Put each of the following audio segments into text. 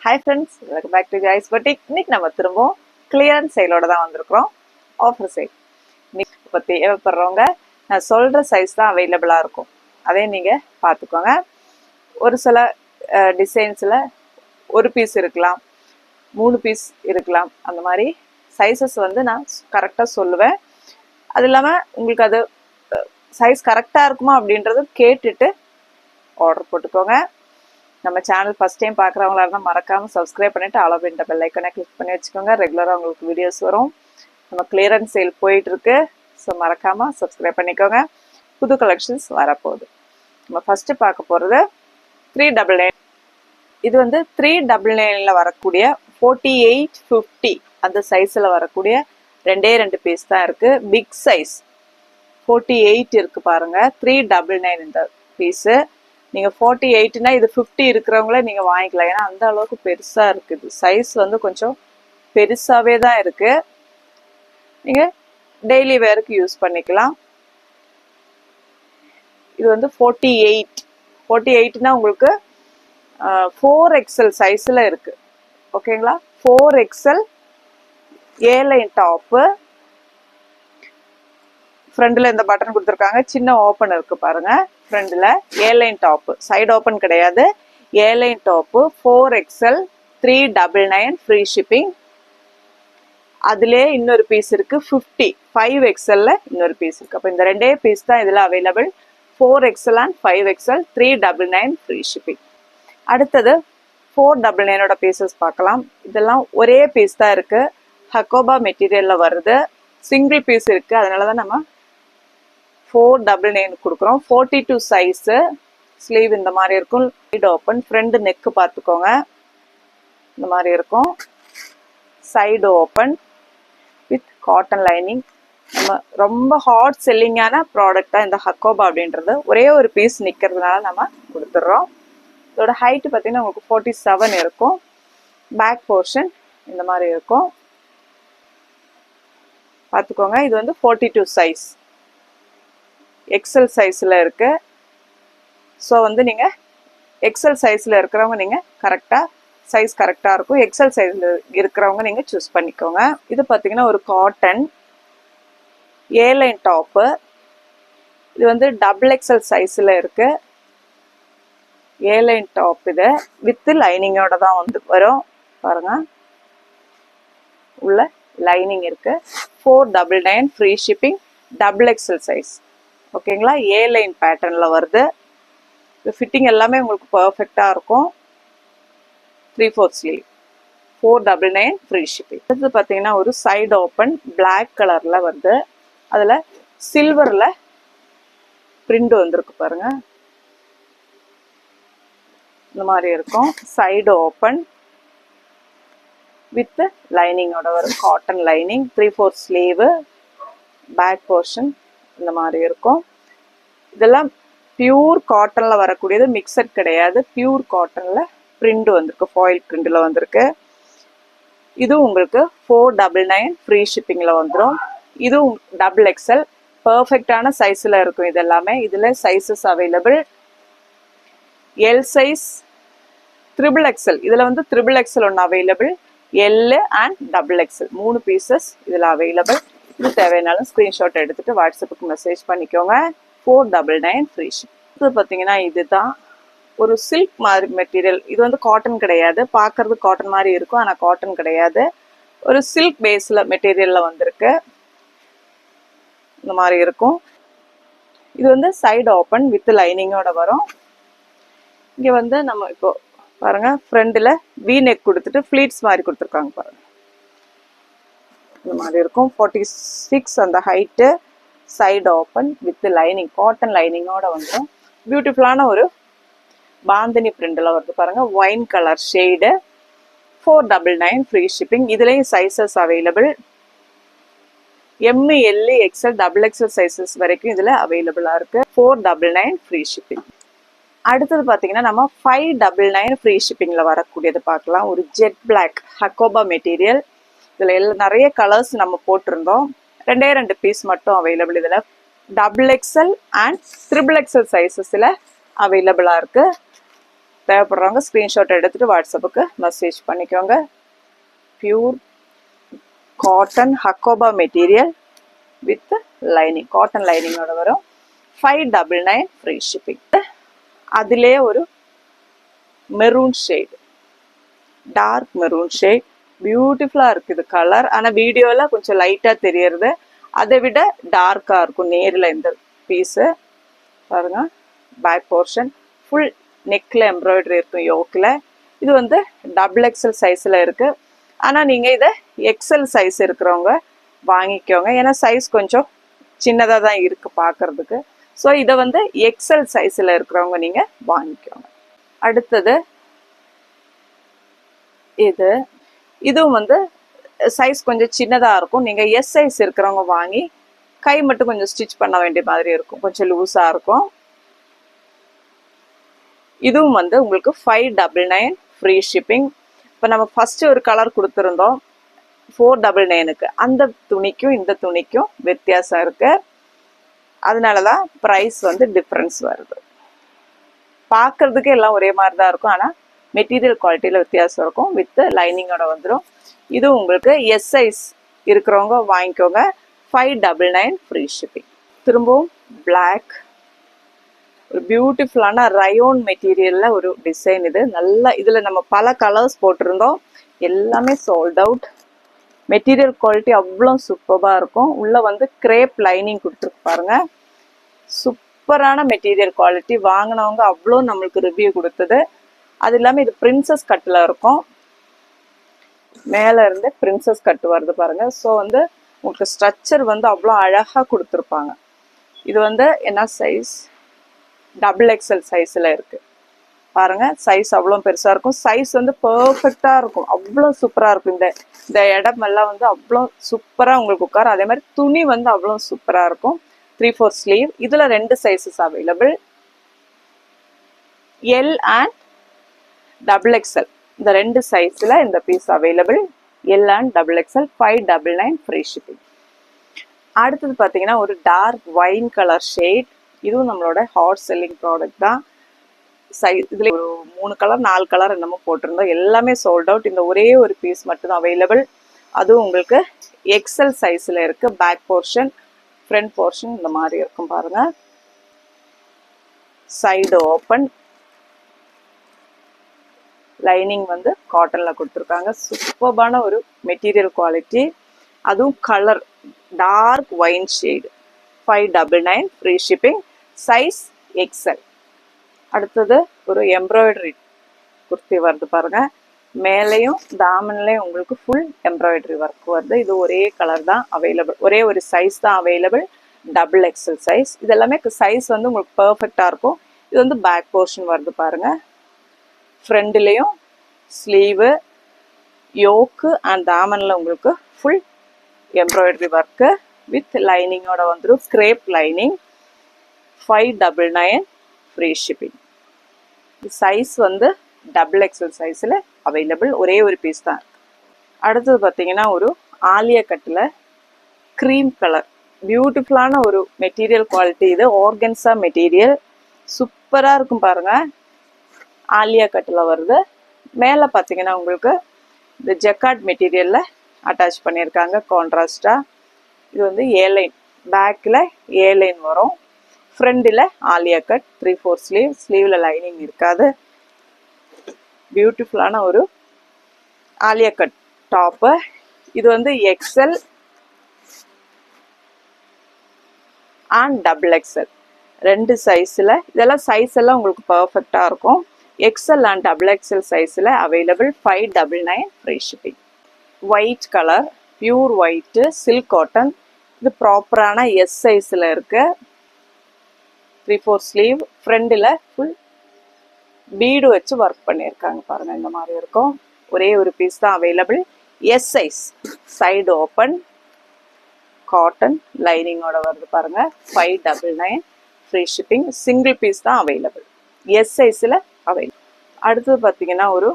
Hi friends, welcome back to Guys Boutique. இன்னைக்கு நம்ம திரும்பவும் clearance sale-ஓட தான் வந்திருக்கிறோம். Offer sale. இன்னைக்கு இப்போ தேவைப்படுறவங்க நான் சொல்ற சைஸ் தான் அவைலபிளாக இருக்கும். அதே நீங்கள் பார்த்துக்கோங்க. ஒரு சில டிசைன்ஸில் ஒரு பீஸ் இருக்கலாம், 3 பீஸ் இருக்கலாம். அந்த மாதிரி சைஸஸ் வந்து நான் கரெக்டாக சொல்லுவேன். அது இல்லாமல் உங்களுக்கு அது சைஸ் கரெக்டாக இருக்குமா அப்படின்றது கேட்டுட்டு ஆர்டர் போட்டுக்கோங்க. நம்ம சேனல் ஃபஸ்ட் டைம் பார்க்குறவங்களா இருந்தால் மறக்காமல் சப்ஸ்கிரைப் பண்ணிவிட்டு ஆல் அப்படின்ற பெல் ஐக்கனை கிளிக் பண்ணி வச்சுக்கோங்க. ரெகுலராக உங்களுக்கு வீடியோஸ் வரும். நம்ம கிளியரன்ஸ் சேல் போயிட்டுருக்கு. ஸோ மறக்காமல் சப்ஸ்கிரைப் பண்ணிக்கோங்க. புது கலெக்ஷன்ஸ் வரப்போகுது. நம்ம ஃபஸ்ட்டு பார்க்க போகிறது 399. இது வந்து 399 வரக்கூடிய 4850 அந்த சைஸில் வரக்கூடிய ரெண்டு பீஸ் தான் இருக்குது. பிக் சைஸ் 48 இருக்குது பாருங்கள். 399 இந்த பீஸு. நீங்கள் 48னா இது 50 இருக்கிறவங்கள நீங்கள் வாங்கிக்கலாம். ஏன்னா அந்த அளவுக்கு பெருசாக இருக்குது. சைஸ் வந்து கொஞ்சம் பெருசாகவே தான் இருக்குது. நீங்கள் டெய்லி வேருக்கு யூஸ் பண்ணிக்கலாம். இது வந்து 48னா உங்களுக்கு 4XL சைஸில் இருக்குது. ஓகேங்களா? 4XL airline top. ஃப்ரண்டில் இந்த பட்டன் கொடுத்துருக்காங்க. சின்ன ஓப்பன் இருக்குது பாருங்கள். ஃப்ரண்டில் ஏலைன் டாப்பு, சைடு ஓப்பன் கிடையாது. Airline top 4XL 399 free shipping. அதிலே இன்னொரு பீஸ் இருக்குது 5XL இன்னொரு பீஸ் இருக்குது. அப்போ இந்த ரெண்டே பீஸ் தான் இதில் available. 4XL and 5XL 399 free shipping. அடுத்தது 499 பீசஸ் பார்க்கலாம். இதெல்லாம் ஒரே பீஸ் தான் இருக்குது. ஹக்கோபா மெட்டீரியலில் வருது. சிங்கிள் பீஸ் இருக்குது. அதனால தான் நம்ம 499 கொடுக்குறோம். 42 சைஸு. ஸ்லீவ் இந்த மாதிரி இருக்கும். Side open. ஃப்ரண்ட் நெக்கு பார்த்துக்கோங்க. இந்த மாதிரி இருக்கும். Side open with cotton lining. நம்ம ரொம்ப ஹாட் செல்லிங்கான ப்ராடக்ட் தான் இந்த ஹக்கோபா அப்படின்றது. ஒரே ஒரு பீஸ் நிற்கிறதுனால நம்ம கொடுத்துட்றோம். இதோட ஹைட்டு பார்த்தீங்கன்னா உங்களுக்கு 47 இருக்கும். பேக் போர்ஷன் இந்த மாதிரி இருக்கும். பார்த்துக்கோங்க. இது வந்து 42 சைஸ், எக்ஸல் சைஸில் இருக்குது. ஸோ வந்து நீங்கள் எக்ஸல் சைஸில் இருக்கிறவங்க நீங்கள் சைஸ் கரெக்டாக இருக்கும். எக்ஸல் சைஸில் இருக்கிறவங்க நீங்கள் சூஸ் பண்ணிக்கோங்க. இது பார்த்தீங்கன்னா ஒரு காட்டன் ஏலைன் டாப்பு. இது வந்து XXL சைஸில் இருக்குது. ஏலைன் டாப் இது வித் லைனிங்கோட தான் வந்து வரும் பாருங்கள். உள்ள லைனிங் இருக்கு. 499 ஃப்ரீ ஷிப்பிங். XXL size. ஓகேங்களா? ஏலைன் பேட்டர்னில் வருது. இது ஃபிட்டிங் எல்லாமே உங்களுக்கு பர்ஃபெக்டாக இருக்கும். 3/4 ஸ்லீவ். 499 free shipping. இது பார்த்தீங்கன்னா ஒரு சைடு ஓப்பன் பிளாக் கலரில் வருது. அதில் சில்வரில் பிரிண்ட் வந்திருக்கு பாருங்க. இந்த மாதிரி இருக்கும். சைடு ஓப்பன் வித் லைனிங்கோட வரும். Cotton lining. 3/4 sleeve. Back portion இந்த மாதிரி இருக்கும். இதெல்லாம் பியூர் காட்டனில் வரக்கூடியது. மிக்சட் கிடையாது. பியூர் காட்டனில் பிரிண்ட் வந்திருக்கு. ஃபாயில் பிரிண்டில் வந்திருக்கு. இது உங்களுக்கு 499 ஃப்ரீ ஷிப்பிங்கில் வந்துடும். இதுவும் XXL பர்ஃபெக்டான சைஸில் இருக்கும். இது எல்லாமே இதில் sizes available. L size, XXL. இதில் வந்து XXL ஒன்று available. L and XXL 3 pieces இதில் அவைலபிள். இது தேவையானாலும் ஸ்க்ரீன்ஷாட் எடுத்துகிட்டு வாட்ஸ்அப்புக்கு மெசேஜ் பண்ணிக்கோங்க. 499 ஃப்ரீ ஷிப். இது பார்த்தீங்கன்னா இதுதான் ஒரு சில்க் மாதிரி மெட்டீரியல். இது வந்து காட்டன் கிடையாது. பார்க்கறது காட்டன் மாதிரி இருக்கும், ஆனால் காட்டன் கிடையாது. ஒரு சில்க் பேஸில் மெட்டீரியலில் வந்திருக்கு. இந்த மாதிரி இருக்கும். இது வந்து சைடு ஓப்பன் வித் லைனிங்கோட வரும். இங்கே வந்து நம்ம இப்போ பாருங்கள், ஃப்ரண்டில் வி நெக் கொடுத்துட்டு ஃப்ளீட்ஸ் மாதிரி கொடுத்துருக்காங்க பாருங்கள். இந்த மாதிரி இருக்கும். 46 அந்த height. Side open with lining, cotton லைனிங்கோட வந்துடும். பியூட்டிஃபுல்லான ஒரு பாந்தினி பிரிண்டில் வருது பாருங்கள். Wine colour shade. 499 free shipping. இதுலேயும் sizes available. ML XL XXL sizes வரைக்கும் இதில் அவைலபிளாக இருக்குது. 499 ஃப்ரீ ஷிப்பிங். அடுத்தது பார்த்தீங்கன்னா நம்ம 599 ஃப்ரீ ஷிப்பிங்கில் வரக்கூடியது பார்க்கலாம். ஒரு ஜெட் பிளாக் ஹக்கோபா மெட்டீரியல். இதில் நிறைய கலர்ஸ் நம்ம போட்டிருந்தோம். 2 பீஸ் மட்டும் அவைலபிள். இதில் XXL அண்ட் XXL சைஸஸில் அவைலபிளாக இருக்குது. தேவைப்படுறவங்க ஸ்க்ரீன்ஷாட் எடுத்துகிட்டு வாட்ஸ்அப்புக்கு மெசேஜ் பண்ணிக்கோங்க. Pure cotton hakoba material with lining, cotton லைனிங்கோட வரும். 599 ஃப்ரீ ஷிப்பிங். அதிலே ஒரு maroon shade, dark maroon shade, பியூட்டிஃபுல்லாக இருக்குது கலர். ஆனால் வீடியோவில் கொஞ்சம் லைட்டாக தெரியறது, அதை விட டார்க்காக இருக்கும் நேரில் இந்த பீஸு. பாருங்கள், பேக் போர்ஷன் ஃபுல் நெக்கில் எம்ப்ராய்டரி இருக்கும் யோக்கில். இது வந்து டபுள் எக்ஸல் சைஸில் இருக்குது. ஆனால் நீங்கள் இதை எக்ஸல் சைஸ் இருக்கிறவங்க வாங்கிக்கோங்க, ஏன்னா சைஸ் கொஞ்சம் சின்னதாக தான் இருக்குது பார்க்குறதுக்கு. ஸோ இதை வந்து எக்ஸல் சைஸில் இருக்கிறவங்க நீங்கள் வாங்கிக்கோங்க. அடுத்தது இதுவும் வந்து சைஸ் கொஞ்சம் சின்னதாக இருக்கும். நீங்கள் எஸ் சைஸ் இருக்கிறவங்க வாங்கி கை மட்டும் கொஞ்சம் ஸ்டிச் பண்ண வேண்டிய மாதிரி இருக்கும், கொஞ்சம் லூஸாக இருக்கும். இதுவும் வந்து உங்களுக்கு 599 ஃப்ரீ ஷிப்பிங். இப்போ நம்ம ஃபஸ்ட்டு ஒரு கலர் கொடுத்துருந்தோம் 499க்கு, அந்த துணிக்கும் இந்த துணிக்கும் வித்தியாசம் இருக்குது. அதனால தான் ப்ரைஸ் வந்து டிஃப்ரென்ஸ் வருது. பார்க்குறதுக்கு எல்லாம் ஒரே மாதிரி தான் இருக்கும், ஆனால் மெட்டீரியல் குவாலிட்டியில் வித்தியாசம் இருக்கும். வித் லைனிங்கோட வந்துடும். இது உங்களுக்கு எஸ் சைஸ் இருக்கிறவங்க வாங்கிக்கோங்க. 599 ஃப்ரீ ஷிப்பிங். திரும்பவும் பிளாக், ஒரு பியூட்டிஃபுல்லான ரயோன் மெட்டீரியலில் ஒரு டிசைன். இது நல்லா, இதில் நம்ம பல கலர்ஸ் போட்டிருந்தோம், எல்லாமே சோல்ட் அவுட். மெட்டீரியல் குவாலிட்டி அவ்வளோ சூப்பராக இருக்கும். உள்ளே வந்து கிரேப் லைனிங் கொடுத்துருக்கு பாருங்க, சூப்பரான மெட்டீரியல் குவாலிட்டி. வாங்கினவங்க அவ்வளோ நம்மளுக்கு ரிவ்யூ கொடுத்தது. அது இல்லாமல் இது பிரின்சஸ் கட்டில் இருக்கும், மேலே இருந்து பிரின்சஸ் கட்டு வருது பாருங்க. ஸோ வந்து உங்களுக்கு ஸ்ட்ரக்சர் வந்து அவ்வளோ அழகாக கொடுத்துருப்பாங்க. இது வந்து என்ன சைஸ், டபுள் எக்ஸல் சைஸில் இருக்குது பாருங்க. சைஸ் அவ்வளோ பெருசாக இருக்கும், சைஸ் வந்து பர்ஃபெக்டாக இருக்கும், அவ்வளோ சூப்பராக இருக்கும். இந்த இடமெல்லாம் வந்து அவ்வளோ சூப்பராக உங்களுக்கு உட்காரும். அதே மாதிரி துணி வந்து அவ்வளோ சூப்பராக இருக்கும். 3/4 ஸ்லீவ். இதில் 2 sizes available, L and double XL. இந்த 2 சைஸில் இந்த piece available, L and double XL. 599 free shipping. அடுத்தது பார்த்தீங்கன்னா ஒரு டார்க் வைன் கலர் ஷேட். இதுவும் நம்மளோட ஹாட் செல்லிங் ப்ராடக்ட் தான். இதில் ஒரு 3 கலர் 4 கலர் என்னமோ போட்டிருந்தோம், எல்லாமே சோல்ட் அவுட். இந்த ஒரே ஒரு பீஸ் மட்டும் தான் அவைலபிள். அதுவும் உங்களுக்கு எக்ஸல் சைஸில் இருக்குது. பேக் போர்ஷன், ஃப்ரண்ட் போர்ஷன் இந்த மாதிரி இருக்கும் பாருங்க. சைடு ஓப்பன், லைனிங் வந்து காட்டனில் கொடுத்துருக்காங்க. சூப்பரான ஒரு மெட்டீரியல் குவாலிட்டி. அதுவும் colour dark wine shade. 599 free shipping. Size XL. அடுத்தது ஒரு எம்ப்ராய்டரி குர்த்தி வருது பாருங்க. மேலேயும் தாமன்லேயும் உங்களுக்கு ஃபுல் எம்ப்ராய்டரி ஒர்க் வருது. இது ஒரே கலர் தான் அவைலபிள், ஒரே ஒரு சைஸ் தான் அவைலபிள், டபுள் எக்ஸல் சைஸ். இது எல்லாமே சைஸ் வந்து உங்களுக்கு பர்ஃபெக்டாக இருக்கும். இது வந்து பேக் போர்ஷன் வருது பாருங்க. ஃப்ரண்ட்லேயும் ஸ்லீவு, யோக்கு அண்ட் தாமனில் உங்களுக்கு ஃபுல் எம்ப்ராய்டரி ஒர்க்கு வித் லைனிங்கோட வந்துடும். Grape lining. 599 free shipping. Size வந்து டபுள் எக்ஸல் சைஸில் அவைலபிள், ஒரே ஒரு பீஸ் தான் இருக்குது. அடுத்தது பார்த்தீங்கன்னா ஒரு ஆலியா கட்டில் க்ரீம் கலர், பியூட்டிஃபுல்லான ஒரு மெட்டீரியல் குவாலிட்டி. இது ஆர்கன்ஸா மெட்டீரியல், சூப்பராக இருக்கும் பாருங்கள். ஆலியா கட்டில் வருது. மேலே பார்த்தீங்கன்னா உங்களுக்கு இந்த ஜக்கார்ட் மெட்டீரியலில் அட்டாச் பண்ணியிருக்காங்க கான்ட்ராஸ்டாக. இது வந்து ஏலைன், பேக்கில் ஏலைன் வரும், ஃப்ரண்டில் ஆலியா கட். 3/4 ஸ்லீவ், ஸ்லீவில் லைனிங் இருக்காது. பியூட்டிஃபுல்லான ஒரு ஆலியா கட் டாப்பு. இது வந்து எக்ஸல் அண்ட் டபுள் எக்ஸல் 2 சைஸில். இதெல்லாம் சைஸ் எல்லாம் உங்களுக்கு பர்ஃபெக்டாக இருக்கும். எக்ஸல் அண்ட் டபுள் எக்ஸல் சைஸில் available. 599 free shipping. White colour, pure white, silk cotton. இது ப்ராப்பரான எஸ் சைஸில் இருக்குது. 3/4 ஸ்லீவ், ஃப்ரண்டில் ஃபுல் பீடு வச்சு ஒர்க் பண்ணியிருக்காங்க பாருங்கள். இந்த மாதிரி இருக்கும். ஒரே ஒரு பீஸ் தான் available, S size. Side open, cotton லைனிங்கோட வருது பாருங்கள். 599 ஃப்ரீ ஷிப்பிங். சிங்கிள் பீஸ் தான் அவைலபிள், எஸ் சைஸில் அவைலபிள். அடுத்தது பார்த்தீங்கன்னா ஒரு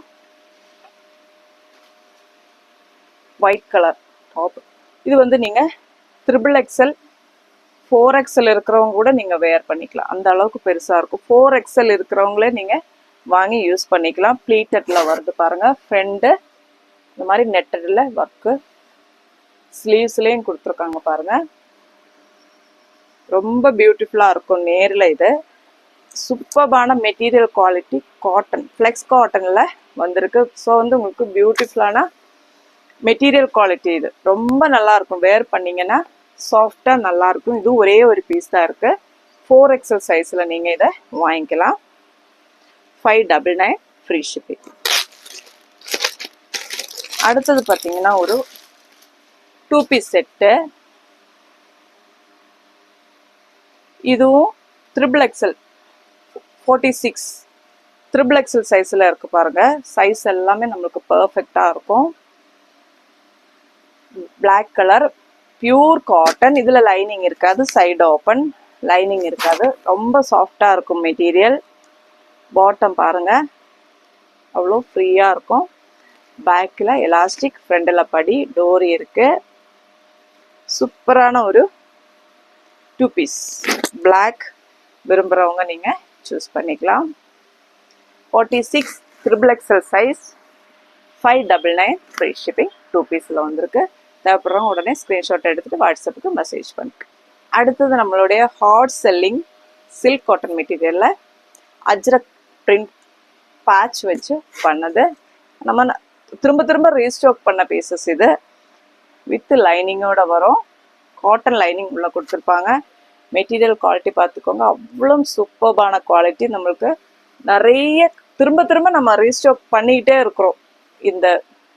ஒயிட் கலர் டாப். இது வந்து நீங்கள் 3XL 4XL இருக்கிறவங்க கூட நீங்கள் வேர் பண்ணிக்கலாம், அந்த அளவுக்கு பெருசாக இருக்கும். 4XL இருக்கிறவங்களே நீங்கள் வாங்கி யூஸ் பண்ணிக்கலாம். ப்ளீட்டட்ல வருது பாருங்க. ஃப்ரண்ட் இந்த மாதிரி நெட்டட்ல ஒர்க்கு, ஸ்லீவ்ஸ்லயும் கொடுத்துருக்காங்க பாருங்க. ரொம்ப பியூட்டிஃபுல்லா இருக்கும் நேரில். இது சூப்பர்பான மெட்டீரியல் குவாலிட்டி, காட்டன், ஃப்ளெக்ஸ் காட்டன்ல வந்திருக்கு. ஸோ வந்து உங்களுக்கு பியூட்டிஃபுல்லான மெட்டீரியல் குவாலிட்டி. இது ரொம்ப நல்லா இருக்கும். வேர் பண்ணீங்கன்னா சாஃப்டா நல்லா இருக்கும். இது ஒரே ஒரு பீஸ் தான் இருக்கு. 4XL சைஸ்ல நீங்க இதை வாங்கிக்கலாம். 599 ஃப்ரீ ஷிப்பிங். அடுத்தது பார்த்தீங்கன்னா ஒரு 2 பீஸ் செட்டு. இதுவும் XXL 46 XXL சைஸ்ல இருக்கு பாருங்க. சைஸ் எல்லாமே நம்மளுக்கு பெர்ஃபெக்டா இருக்கும். Black colour, pure cotton. இதுல லைனிங் இருக்காது, சைடு ஓப்பன், லைனிங் இருக்காது. ரொம்ப சாஃப்டா இருக்கும் மெட்டீரியல். பாட்டம் பாருங்க அவ்வளோ ஃப்ரீயா இருக்கும். பேக்கில் எலாஸ்டிக், ஃப்ரண்டில் படி, டோரி இருக்கு. சூப்பரான ஒரு 2 பீஸ். பிளாக் விரும்புகிறவங்க நீங்கள் சூஸ் பண்ணிக்கலாம். 46 XXL சைஸ், 599 ஃப்ரீ ஷிப்பிங். 2 பீஸில் வந்திருக்கு. தேவைப்படுறவங்க உடனே ஸ்க்ரீன்ஷாட் எடுத்துகிட்டு வாட்ஸ்அப்புக்கு மெசேஜ் பண்ணுங்க. அடுத்தது நம்மளுடைய ஹாட் செல்லிங் சில்க் காட்டன் மெட்டீரியலில் அஜ்ரக் பிரிண்ட் பேட்ச் வச்சு பண்ணது. நம்ம திரும்ப திரும்ப ரீஸ்டாக் பண்ண பீசஸ் இது. வித் லைனிங்கோட வரும். காட்டன் லைனிங் உள்ள கொடுத்துருப்பாங்க. மெட்டீரியல் குவாலிட்டி பார்த்துக்கோங்க. அவ்வளோ சூப்பர்பான குவாலிட்டி. நம்மளுக்கு நிறைய திரும்ப திரும்ப நம்ம ரீஸ்டாக் பண்ணிக்கிட்டே இருக்கிறோம் இந்த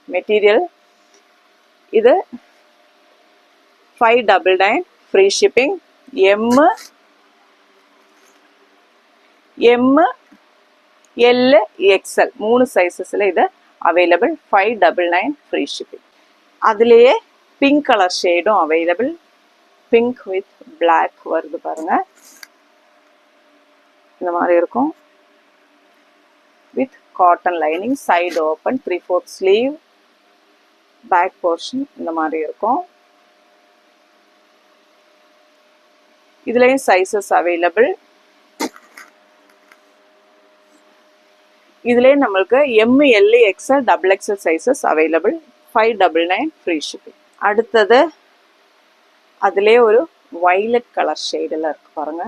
மெட்டீரியல். இது 599 free shipping. M, L, XL 3 சைஸஸ்ல இது அவைலபிள். 599 free shipping. அதுலேயே பிங்க் கலர் ஷேடும் அவைலபிள். பிங்க் வித் பிளாக் வருது பாருங்க. இந்த மாதிரி இருக்கும். With cotton lining, side open, 3/4 sleeve, back portion இந்த மாதிரி இருக்கும். இதுலயும் சைஸஸ் அவைலபிள். இதுலேயே நம்மளுக்கு M, L, XL, XXL sizes available. 599 free shipping. அடுத்தது அதுலேயே ஒரு வைலட் கலர் ஷேடில் இருக்கு பாருங்க.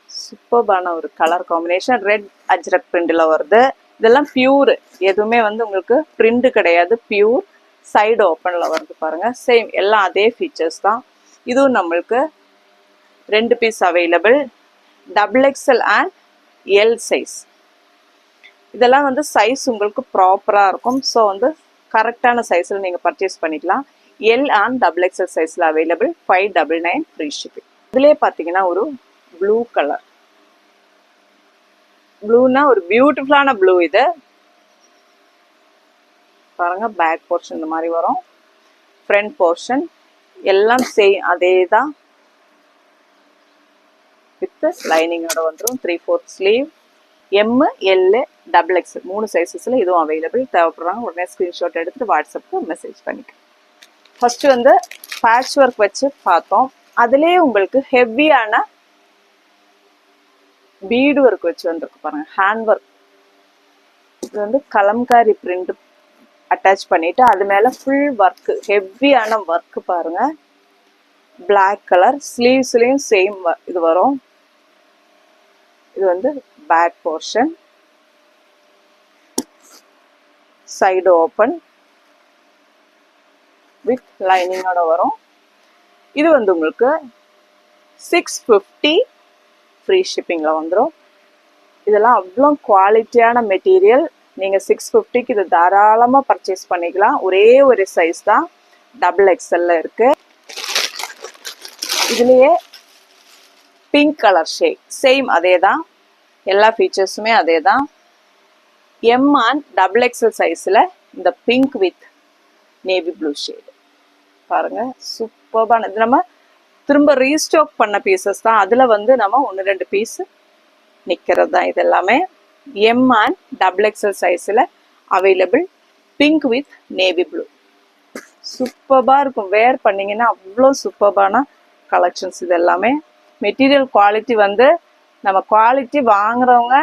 சூப்பர்பான ஒரு கலர் காம்பினேஷன். ரெட் அஜ்ரக் பிரிண்டில் வருது. இதெல்லாம் பியூர், எதுவுமே வந்து உங்களுக்கு பிரிண்ட் கிடையாது, பியூர். சைடு ஓப்பனில் வருது பாருங்க. சேம் எல்லாம் அதே ஃபீச்சர்ஸ் தான். இதுவும் நம்மளுக்கு 2 piece available. XXL and L size. இதெல்லாம் வந்து சைஸ் உங்களுக்கு ப்ராப்பராக இருக்கும். ஸோ வந்து கரெக்டான சைஸில் நீங்கள் பர்ச்சேஸ் பண்ணிக்கலாம். எல் அண்ட் XXL சைஸில் அவைலபிள். 599 free shipping. இதுலேயே பார்த்தீங்கன்னா ஒரு ப்ளூ கலர். ப்ளூனா ஒரு பியூட்டிஃபுல்லான ப்ளூ. இது பாருங்க. பேக் போர்ஷன் இந்த மாதிரி வரும். ஃப்ரண்ட் போர்ஷன் எல்லாம் சேம் அதே தான். வித் லைனிங்கோட வந்துடும். 3/4 ஸ்லீவ். எம், எல், XXL 3 சைஸஸ்ல இதுவும் அவைலபிள். தேவைப்படுறாங்க உடனே ஸ்கிரீன்ஷாட் எடுத்துட்டு வாட்ஸ்அப்புக்கு மெசேஜ் பண்ணிக்க. ஃபர்ஸ்ட் வந்து பேட்ச் ஒர்க் வச்சு பார்த்தோம். அதுலேயே உங்களுக்கு ஹெவியான பீடு ஒர்க் வச்சு வந்துருக்கு பாருங்க. Hand work. இது வந்து கலம்காரி பிரிண்ட் அட்டாச் பண்ணிட்டு அது மேல ஃபுல் ஒர்க், ஹெவியான ஒர்க் பாருங்க. Black colour. ஸ்லீவ்ஸ்லயும் சேம் இது வரும். இது வந்து back portion, side open with லைனிங்கோட வரும். இது வந்து உங்களுக்கு 650 ஃப்ரீ ஷிப்பிங்ல வந்துடும். இதெல்லாம் அவ்வளோ குவாலிட்டியான மெட்டீரியல். நீங்கள் 650க்கு இது தாராளமாக பர்ச்சேஸ் பண்ணிக்கலாம். ஒரே ஒரு சைஸ் தான், XXL இருக்கு. இதுலேயே பிங்க் கலர் ஷேட் சேம் அதே தான். எல்லா ஃபீச்சர்ஸுமே அதே தான். எம் அண்ட் XXL சைஸில் இந்த pink with navy blue shade பாருங்க. சூப்பர்பான. இது நம்ம திரும்ப ரீஸ்டாக் பண்ண பீசஸ் தான். அதில் வந்து நம்ம 1-2 பீஸ் நிற்கிறது தான் இது எல்லாமே. எம் அண்ட் XXL சைஸில் available. Pink with navy blue. சூப்பர்பாக இருக்கும். வேர் பண்ணிங்கன்னா அவ்வளோ சூப்பர்பான கலெக்ஷன்ஸ் இது எல்லாமே. மெட்டீரியல் குவாலிட்டி வந்து நம்ம குவாலிட்டி வாங்குறவங்க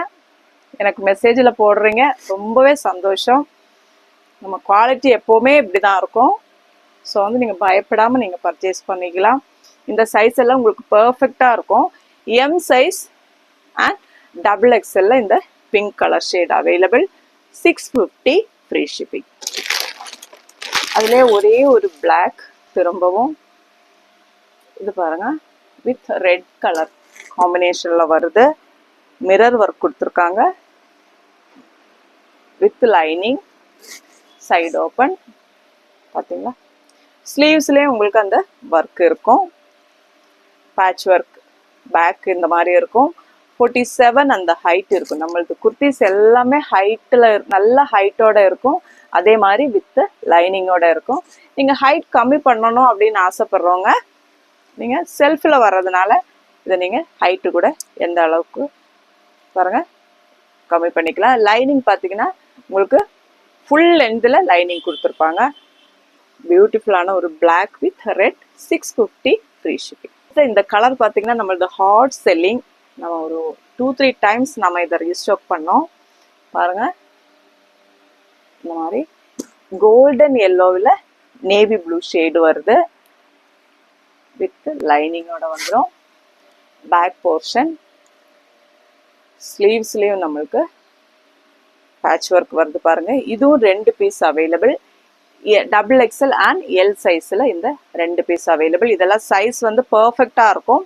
எனக்கு மெசேஜில் போடுறீங்க, ரொம்பவே சந்தோஷம். நம்ம குவாலிட்டி எப்போவுமே இப்படி தான் இருக்கும். ஸோ வந்து நீங்கள் பயப்படாமல் நீங்கள் பர்ச்சேஸ் பண்ணிக்கலாம். இந்த சைஸ் எல்லாம் உங்களுக்கு பர்ஃபெக்டாக இருக்கும். எம் சைஸ் அண்ட் டபுள் எக்ஸ்எல்ல இந்த pink colour shade available. 650 free shipping. அதிலே ஒரே ஒரு பிளாக் திரும்பவும் இது பாருங்க, வித் ரெட் கலர் காம்பினேஷனில் வருது. மிரர் ஒர்க் கொடுத்துருக்காங்க வித் லைனிங், சைடு ஓப்பன். பார்த்தீங்களா, ஸ்லீவ்ஸ்லேயே உங்களுக்கு அந்த ஒர்க் இருக்கும். பேட்ச் ஒர்க் பேக் இந்த மாதிரி இருக்கும். 47 அந்த ஹைட் இருக்கும். நம்மளுக்கு குர்த்திஸ் எல்லாமே ஹைட்டில் நல்ல ஹைட்டோட இருக்கும். அதே மாதிரி வித் லைனிங்கோட இருக்கும். நீங்கள் ஹைட் கம்மி பண்ணணும் அப்படின்னு ஆசைப்படுறவங்க நீங்கள் செல்ஃபில் வர்றதுனால இதை நீங்கள் ஹைட்டு கூட எந்த அளவுக்கு பாருங்க கம்மி பண்ணிக்கலாம். லைனிங் பார்த்தீங்கன்னா உங்களுக்கு ஃபுல் லென்த்தில் லைனிங் கொடுத்துருப்பாங்க. பியூட்டிஃபுல்லான ஒரு black with red. 650 free shipping. இந்த கலர் பார்த்தீங்கன்னா நம்மளது ஹாட் செல்லிங். நம்ம ஒரு 2-3 டைம்ஸ் நம்ம இதை ரீஸ்டாக் பண்ணோம். பாருங்க, இந்த மாதிரி கோல்டன் எல்லோவில் நேவி ப்ளூ ஷேடு வருது. வித் லைனிங்கோட வந்துடும். பேக் போர்ஷன் ஸ்லீவ்ஸ்லேயும் நம்மளுக்கு பேட்ச் ஒர்க் வருது பாருங்க. இதுவும் 2 piece available. Double XL and L சைஸில் இந்த 2 பீஸ் அவைலபிள். இதெல்லாம் சைஸ் வந்து பர்ஃபெக்டாக இருக்கும்.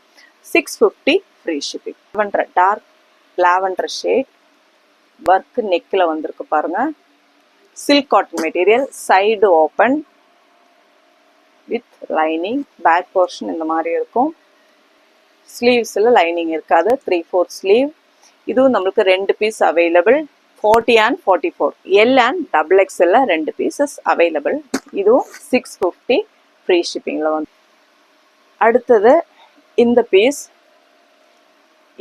650 free shipping. Dark lavender shade work நெக்கில் வந்திருக்கு பாருங்க. Silk cotton material, side open with lining. Back portion இந்த மாதிரி இருக்கும். ஸ்லீவ்ஸில் லைனிங் இருக்காது. 3/4 ஸ்லீவ். இதுவும் நம்மளுக்கு 2 piece available. 40 and 44 L and double எக்ஸ்எல்ல 2 பீசஸ் அவைலபிள். இதுவும் 650 ஃப்ரீ ஷிப்பிங்கில் வந்து. அடுத்தது இந்த பீஸ்,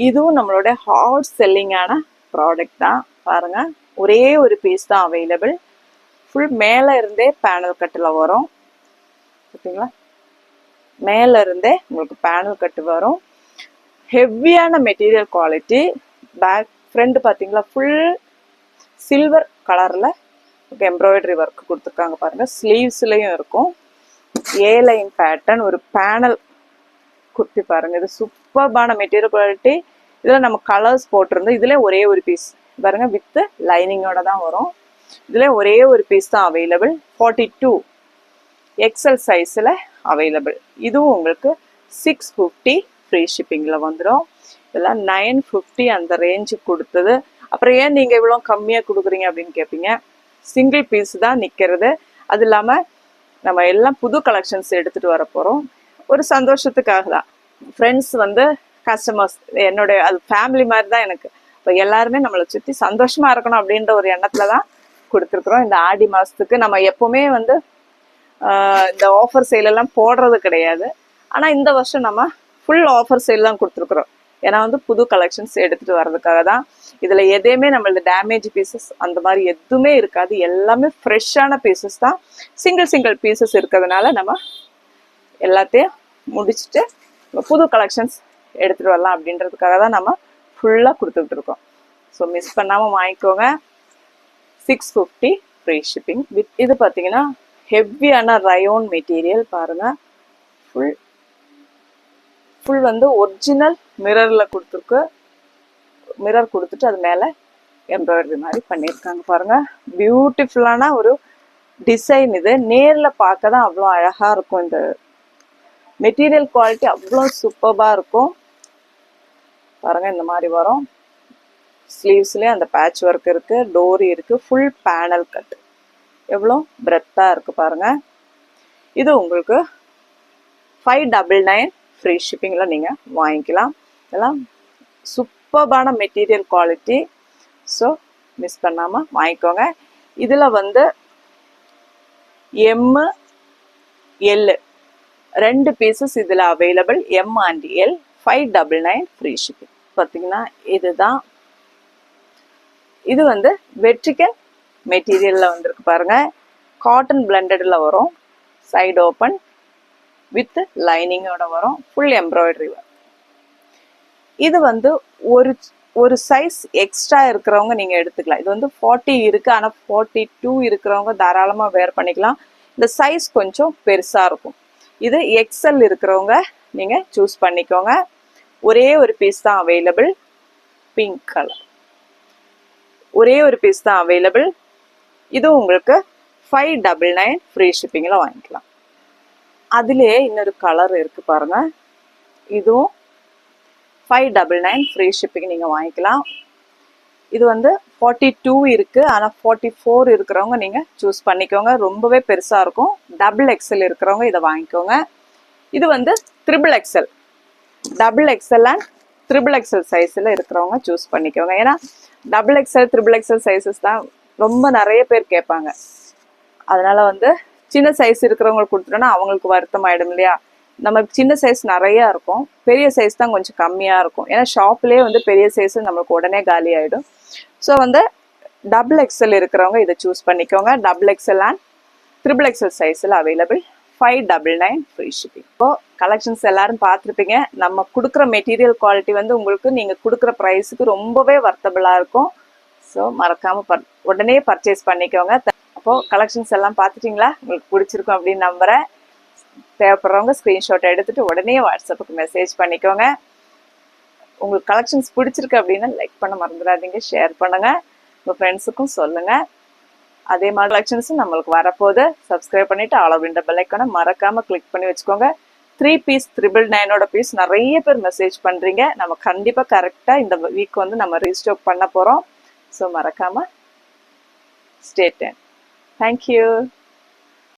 இதுவும் நம்மளோட ஹாட் செல்லிங்கான ப்ராடக்ட் தான். பாருங்க, ஒரே ஒரு பீஸ் தான் அவைலபிள். ஃபுல் மேலே இருந்தே பேனல் கட்டில் வரும். பார்த்தீங்களா, மேலே இருந்தே உங்களுக்கு பேனல் கட்டு வரும். ஹெவியான மெட்டீரியல் குவாலிட்டி. பேக் ஃப்ரண்ட் பார்த்தீங்களா, ஃபுல் சில்வர் கலரில் எம்ப்ராய்டரி ஒர்க் கொடுத்துருக்காங்க பாருங்க. ஸ்லீவ்ஸ்லையும் இருக்கும். ஏ லைன் பேட்டர்ன் ஒரு பேனல் குர்த்தி பாருங்க. இது சூப்பர்பான மெட்டீரியல் குவாலிட்டி. இதில் நம்ம கலர்ஸ் போட்டிருந்தோம். இதில் ஒரே ஒரு பீஸ் பாருங்க வித் லைனிங்கோட தான் வரும். இதில் ஒரே ஒரு பீஸ் தான் அவைலபிள். 42 எக்ஸ்எல் சைஸில் அவைலபிள். இதுவும் உங்களுக்கு 650 ஃப்ரீ ஷிப்பிங்கில் வந்துடும். இதெல்லாம் 950 அந்த ரேஞ்சு கொடுத்தது. அப்புறம் ஏன் நீங்கள் இவ்வளோ கம்மியாக கொடுக்குறீங்க அப்படின்னு கேட்பீங்க. சிங்கிள் பீஸ் தான் நிற்கிறது. அது இல்லாமல் நம்ம எல்லாம் புது கலெக்ஷன்ஸ் எடுத்துகிட்டு வர போகிறோம். ஒரு சந்தோஷத்துக்காக தான். ஃப்ரெண்ட்ஸ் வந்து கஸ்டமர்ஸ் என்னுடைய அது ஃபேமிலி மாதிரி தான் எனக்கு. இப்போ எல்லாருமே நம்மளை சுற்றி சந்தோஷமாக இருக்கணும் அப்படின்ற ஒரு எண்ணத்தில் தான் கொடுத்துருக்குறோம். இந்த ஆடி மாதத்துக்கு நம்ம எப்போவுமே வந்து இந்த ஆஃபர் சேலெல்லாம் போடுறது கிடையாது. ஆனால் இந்த வருஷம் நம்ம ஃபுல் ஆஃபர் சேல் தான் கொடுத்துருக்குறோம். ஏன்னா வந்து புது கலெக்ஷன்ஸ் எடுத்துகிட்டு வர்றதுக்காக தான். இதில் எதையுமே நம்மளது டேமேஜ் பீசஸ் அந்த மாதிரி எதுவுமே இருக்காது. எல்லாமே ஃப்ரெஷ்ஷான பீசஸ் தான். சிங்கிள் பீசஸ் இருக்கிறதுனால நம்ம எல்லாத்தையும் முடிச்சுட்டு புது கலெக்ஷன்ஸ் எடுத்துகிட்டு வரலாம் அப்படின்றதுக்காக தான் நம்ம ஃபுல்லாக கொடுத்துக்கிட்டு இருக்கோம். ஸோ மிஸ் பண்ணாமல் வாங்கிக்கோங்க. 650 ஃப்ரீ ஷிப்பிங் வித். இது பார்த்தீங்கன்னா ஹெவியான ரயோன் மெட்டீரியல் பாருங்கள். ஃபுல் வந்து ஒரிஜினல் மிரரில் கொடுத்துருக்கு. மிரர் கொடுத்துட்டு அது மேலே எம்ப்ராய்டரி மாதிரி பண்ணியிருக்காங்க பாருங்கள். பியூட்டிஃபுல்லான ஒரு டிசைன். இது நேரில் பார்க்க தான் அவ்வளோ அழகாக இருக்கும். இந்த மெட்டீரியல் குவாலிட்டி அவ்வளோ சூப்பராக இருக்கும் பாருங்கள். இந்த மாதிரி வரும். ஸ்லீவ்ஸ்லேயே அந்த பேட்ச் ஒர்க் இருக்குது, டோரி இருக்குது, ஃபுல் பேனல் கட். எவ்வளோ பிரெத்தாக இருக்குது பாருங்கள். இது உங்களுக்கு 599 ஃப்ரீ ஷிப்பிங்கில் நீங்கள் வாங்கிக்கலாம். இதெல்லாம் சூப்பர்பான மெட்டீரியல் குவாலிட்டி. ஸோ மிஸ் பண்ணாமல் வாங்கிக்கோங்க. இதில் வந்து எம் எல் 2 பீசஸ் இதில் available. M and L 599 free shipping. பார்த்தீங்கன்னா இதுதான். இது வந்து வெர்டிக்கல் மெட்டீரியலில் வந்துருக்கு பாருங்கள். காட்டன் பிளண்டடில் வரும். சைடு ஓப்பன் வித் லைனிங்கோட வரும். ஃபுல் எம்ப்ராய்டரி வரும். இது வந்து ஒரு சைஸ் எக்ஸ்ட்ரா இருக்கிறவங்க நீங்கள் எடுத்துக்கலாம். இது வந்து 40 இருக்குது, ஆனால் 42 இருக்கிறவங்க தாராளமாக வேர் பண்ணிக்கலாம். இந்த சைஸ் கொஞ்சம் பெருசாக இருக்கும். இது எக்ஸ்எல் இருக்கிறவங்க நீங்கள் சூஸ் பண்ணிக்கோங்க. ஒரே ஒரு பீஸ் தான் அவைலபிள், பிங்க் கலர். ஒரே ஒரு பீஸ் தான் அவைலபிள். இது உங்களுக்கு 599 ஃப்ரீ ஷிப்பிங்கில் வாங்கிக்கலாம். அதிலே இன்னொரு கலர் இருக்குது பாருங்கள், இதுவும் 599 ஃப்ரீ ஷிப்பிங் நீங்கள் வாங்கிக்கலாம். இது வந்து 42 இருக்குது, ஆனால் 44 இருக்கிறவங்க நீங்கள் சூஸ் பண்ணிக்கோங்க. ரொம்பவே பெருசாக இருக்கும். டபுள் எக்ஸல் இருக்கிறவங்க இதை வாங்கிக்கோங்க. இது வந்து triple XL, double XL and triple XL சைஸில் இருக்கிறவங்க சூஸ் பண்ணிக்கோங்க. ஏன்னா double XL triple XL sizes தான் ரொம்ப நிறைய பேர் கேட்பாங்க. அதனால் வந்து சின்ன சைஸ் இருக்கிறவங்களுக்கு கொடுத்துட்டோன்னா அவங்களுக்கு வருத்தம் ஆகிடும் இல்லையா. நமக்கு சின்ன சைஸ் நிறையா இருக்கும், பெரிய சைஸ் தான் கொஞ்சம் கம்மியாக இருக்கும். ஏன்னா ஷாப்லேயே வந்து பெரிய சைஸ் நம்மளுக்கு உடனே காலி ஆகிடும். ஸோ வந்து டபுள் எக்ஸல் இருக்கிறவங்க இதை சூஸ் பண்ணிக்கோங்க. Double XL and triple XL சைஸில் அவைலபிள், 599 ஃப்ரீ ஷிப்பிங். இப்போது கலெக்ஷன்ஸ் எல்லாரும் பார்த்துருப்பீங்க. நம்ம கொடுக்குற மெட்டீரியல் குவாலிட்டி வந்து உங்களுக்கு நீங்கள் கொடுக்குற ப்ரைஸுக்கு ரொம்பவே வர்த்தபிளாக இருக்கும். ஸோ மறக்காமல் உடனே பர்ச்சேஸ் பண்ணிக்கோங்க. அப்போது கலெக்ஷன்ஸ் எல்லாம் பார்த்துட்டிங்களா? உங்களுக்கு பிடிச்சிருக்கும் அப்படின்னு நம்புகிறேன். தேவைப்படுறவங்க ஸ்க்ரீன்ஷாட் எடுத்துகிட்டு உடனே வாட்ஸ்அப்புக்கு மெசேஜ் பண்ணிக்கோங்க. உங்களுக்கு கலெக்ஷன்ஸ் பிடிச்சிருக்கு அப்படின்னா லைக் பண்ண மறந்துடாதீங்க, ஷேர் பண்ணுங்கள், உங்கள் ஃப்ரெண்ட்ஸுக்கும் சொல்லுங்கள். அதே மாதிரி கலெக்ஷன்ஸும் நம்மளுக்கு வரப்போது. சப்ஸ்கிரைப் பண்ணிவிட்டு ஆல் ஓவர் இந்த பெல் ஐக்கானை மறக்காமல் கிளிக் பண்ணி வச்சுக்கோங்க. 3 பீஸ் 999 பீஸ் நிறைய பேர் மெசேஜ் பண்ணுறீங்க. நம்ம கண்டிப்பாக கரெக்டாக இந்த வீக் வந்து நம்ம ரீஸ்டாக் பண்ண போகிறோம். ஸோ மறக்காமல் ஸ்டே டியூன். தேங்க்யூ.